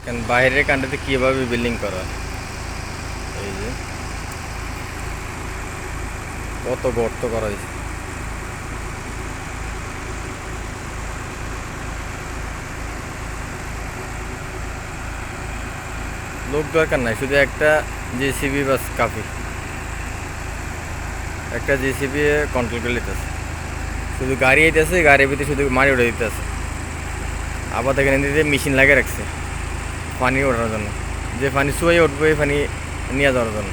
কারণ বাইরের কান্ট্রিতে কীভাবে বিল্ডিং করা হয়, এই যে কত গর্ত করা হয়েছে। লোক দরকার নাই, শুধু একটা জেসিবি বাস কাফি। একটা জেসিবি কন্ট্রোল করে নিতেছে, শুধু গাড়ি আইতেছে, গাড়ির ভিতরে শুধু মাটি উঠে দিতেছে। আবার এখানে দিতে মেশিন লাগিয়ে রাখছে পানি ওঠানোর জন্য, যে পানি শুয়ে উঠবে এই পানি নিয়ে যাওয়ার জন্য।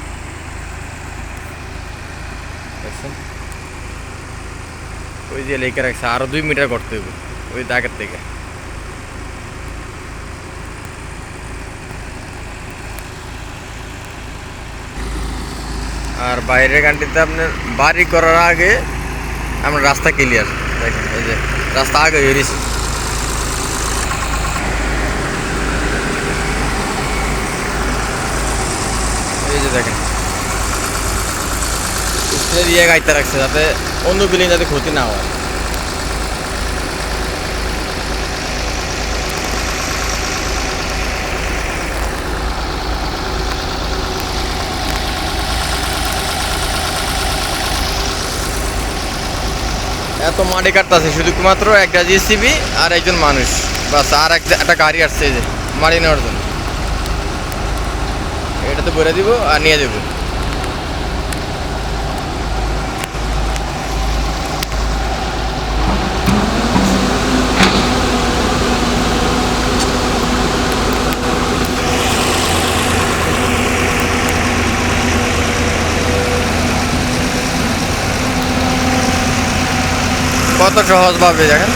দেখছেন ওই যে লেখা রাখছে আরো 2 মিটার করতে হবে ওই দাগের থেকে। আর বাইরের কান্ট্রিতে আপনার বাড়ি করার আগে আমরা রাস্তা ক্লিয়ার দেখেন, এই যে রাস্তা আগে বেরিয়েছে। এই যে দেখেন দিয়ে গাইতে রাখছে যাতে অন্য বিল্ডিং যাতে ক্ষতি না হয়। এত মাটি কাটতেছে শুধুমাত্র একটা জেসিবি আর একজন মানুষ, বাস। আর একটা গাড়ি আসছে এই যে মাটি নেওয়ার জন্য, এটাতে ভরে দিব আর নিয়ে যাবো। কত সহজভাবে দেখেন।